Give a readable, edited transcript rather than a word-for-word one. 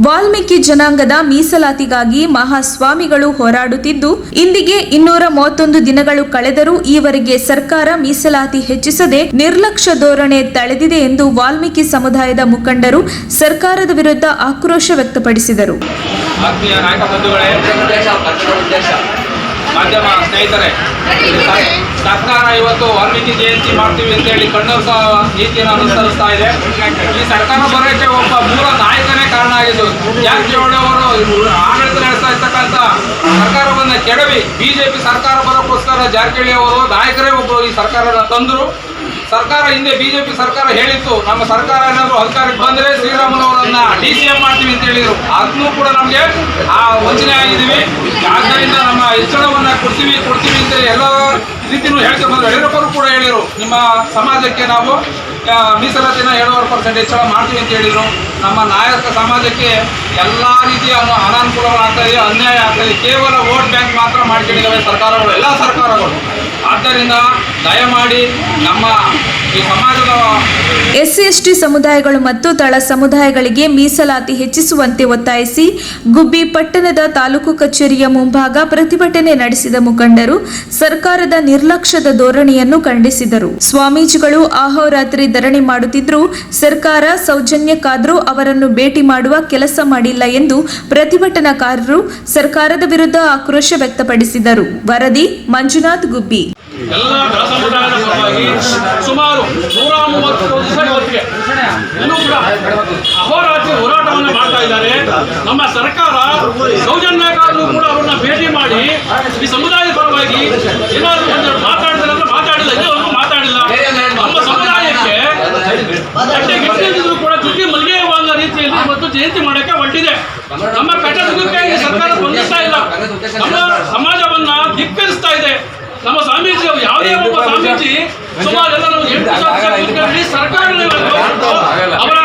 ವಾಲ್ಮೀಕಿ ಜನಾಂಗದ ಮೀಸಲಾತಿಗಾಗಿ ಮಹಾಸ್ವಾಮಿಗಳು ಹೋರಾಡುತ್ತಿದ್ದು ಇಂದಿಗೆ 231 ದಿನಗಳು ಕಳೆದರೂ ಈವರೆಗೆ ಸರ್ಕಾರ ಮೀಸಲಾತಿ ಹೆಚ್ಚಿಸದೆ ನಿರ್ಲಕ್ಷ್ಯ ಧೋರಣೆ ತಳೆದಿದೆ ಎಂದು ವಾಲ್ಮೀಕಿ ಸಮುದಾಯದ ಮುಖಂಡರು ಸರ್ಕಾರದ ವಿರುದ್ಧ ಆಕ್ರೋಶ ವ್ಯಕ್ತಪಡಿಸಿದರು. ಮಾಧ್ಯಮ ಸ್ನೇಹಿತರೆ, ಸರ್ಕಾರ ಇವತ್ತು ವಾಲ್ಮೀಕಿ ಜಯಂತಿ ಮಾಡ್ತೀವಿ ಅಂತೇಳಿ ಕಣ್ಣರ್ಸ ನೀತಿಯನ್ನು ಅನುಸರಿಸ್ತಾ ಇದೆ. ಈ ಸರ್ಕಾರ ಬರೋಕ್ಕೆ ಒಬ್ಬ ಮೂಲ ನಾಯಕನೇ ಕಾರಣ ಆಗಿದ್ದು. ಜಾರಕಿಹೊಳಿ ಅವರು ಆಡಳಿತ ನಡೆಸ್ತಾ ಇರ್ತಕ್ಕಂಥ ಸರ್ಕಾರವನ್ನು ಕೆಡವಿ ಬಿಜೆಪಿ ಸರ್ಕಾರ ಬರೋಕ್ಕೋಸ್ಕರ ಜಾರಕಿಹೊಳಿ ಅವರು ನಾಯಕರೇ ಒಬ್ಬರು ಈ ಸರ್ಕಾರನ ತಂದರು. ಸರ್ಕಾರ ಹಿಂದೆ ಬಿಜೆಪಿ ಸರ್ಕಾರ ಹೇಳಿತ್ತು, ನಮ್ಮ ಸರ್ಕಾರ ಏನಾದರೂ ಅಧಿಕಾರಕ್ಕೆ ಬಂದರೆ ಶ್ರೀರಾಮುಲವರನ್ನ DCM ಮಾಡ್ತೀವಿ ಅಂತ ಹೇಳಿದರು. ಅದನ್ನೂ ಕೂಡ ನಮಗೆ ವಂಚನೆ ಆಗಿದ್ದೀವಿ. ಆದ್ದರಿಂದ ನಮ್ಮ ಹೆಚ್ಚಳವನ್ನು ಕೊಡ್ತೀವಿ ಅಂತ ಎಲ್ಲ ರೀತಿಯೂ ಹೇಳ್ಕೊಂಡು ಯಡಿಯೂರಪ್ಪರು ಕೂಡ ಹೇಳಿದರು, ನಿಮ್ಮ ಸಮಾಜಕ್ಕೆ ನಾವು ಮೀಸಲಾತಿನ 7.5% ಹೆಚ್ಚಳ ಮಾಡ್ತೀವಿ ಅಂತ ಹೇಳಿದರು. ನಮ್ಮ ನಾಯಕ ಸಮಾಜಕ್ಕೆ ಎಲ್ಲ ರೀತಿಯ ಅನಾನುಕೂಲಗಳಾಗ್ತದೆ, ಅನ್ಯಾಯ ಆಗ್ತದೆ. ಕೇವಲ ವೋಟ್ ಬ್ಯಾಂಕ್ ಮಾತ್ರ ಮಾಡ್ಕೊಂಡಿದ್ದಾವೆ ಸರ್ಕಾರಗಳು, ಎಲ್ಲ ಸರ್ಕಾರಗಳು. ಆದ್ದರಿಂದ ದಯಮಾಡಿ ನಮ್ಮ ಈ ಸಮಾಜದ SC/ST ಸಮುದಾಯಗಳು ಮತ್ತು ತಳ ಸಮುದಾಯಗಳಿಗೆ ಮೀಸಲಾತಿ ಹೆಚ್ಚಿಸುವಂತೆ ಒತ್ತಾಯಿಸಿ ಗುಬ್ಬಿ ಪಟ್ಟಣದ ತಾಲೂಕು ಕಚೇರಿಯ ಮುಂಭಾಗ ಪ್ರತಿಭಟನೆ ನಡೆಸಿದ ಮುಖಂಡರು ಸರ್ಕಾರದ ನಿರ್ಲಕ್ಷ್ಯದ ಧೋರಣೆಯನ್ನು ಖಂಡಿಸಿದರು. ಸ್ವಾಮೀಜಿಗಳು ಅಹೋರಾತ್ರಿ ಧರಣಿ ಮಾಡುತ್ತಿದ್ದರೂ ಸರ್ಕಾರ ಸೌಜನ್ಯಕ್ಕಾದರೂ ಅವರನ್ನು ಭೇಟಿ ಮಾಡುವ ಕೆಲಸ ಮಾಡಿಲ್ಲ ಎಂದು ಪ್ರತಿಭಟನಾಕಾರರು ಸರ್ಕಾರದ ವಿರುದ್ಧ ಆಕ್ರೋಶ ವ್ಯಕ್ತಪಡಿಸಿದರು. ವರದಿ ಮಂಜುನಾಥ್ ಗುಬ್ಬಿ. ಎಲ್ಲ ದಳ ಸಮುದಾಯದ ಸಲುವಾಗಿ ಸುಮಾರು 130 ದಿವಸಗಳಿಗೆ ಇನ್ನೂ ಕೂಡ ಅಹೋರಾತ್ರಿ ಹೋರಾಟವನ್ನು ಮಾಡ್ತಾ ಇದ್ದಾರೆ. ನಮ್ಮ ಸರ್ಕಾರ ಸೌಜನ್ಯಕ್ಕಾದರೂ ಕೂಡ ಅವರನ್ನ ಭೇಟಿ ಮಾಡಿ ಈ ಸಮುದಾಯದ ಪರವಾಗಿ ಏನಾದರೂ ಒಂದು ಮಾತಾಡಿದ್ರೆ ಮಾತಾಡಿಲ್ಲ, ಇನ್ನೊಂದು ಮಾತಾಡಿಲ್ಲ. ನಮ್ಮ ಸಮುದಾಯಕ್ಕೆ ಕೂಡ ಜುಟ್ಟಿ ಮಲ್ಲಿಗೆ ಅನ್ನೋ ರೀತಿಯಲ್ಲಿ ಮತ್ತು ಜಯಂತಿ ಮಾಡೋಕ್ಕೆ ಹೊರಟಿದೆ. ನಮ್ಮ ಕಟ್ಟಡಕ್ಕೆ ಈ ಸರ್ಕಾರ ಸ್ಪಂದಿಸ್ತಾ ಇಲ್ಲ, ನಮ್ಮ ಸಮಾಜವನ್ನ ಧಿಕ್ಕರಿಸ್ತಾ ಇದೆ. ನಮ್ಮ ಸ್ವಾಮೀಜಿ ಯಾವುದೇ ಒಬ್ಬ ಸ್ವಾಮೀಜಿ ಸುಮಾರು ಎಲ್ಲ ನಾವು 8 ಸರ್ಕಾರ ಅವರ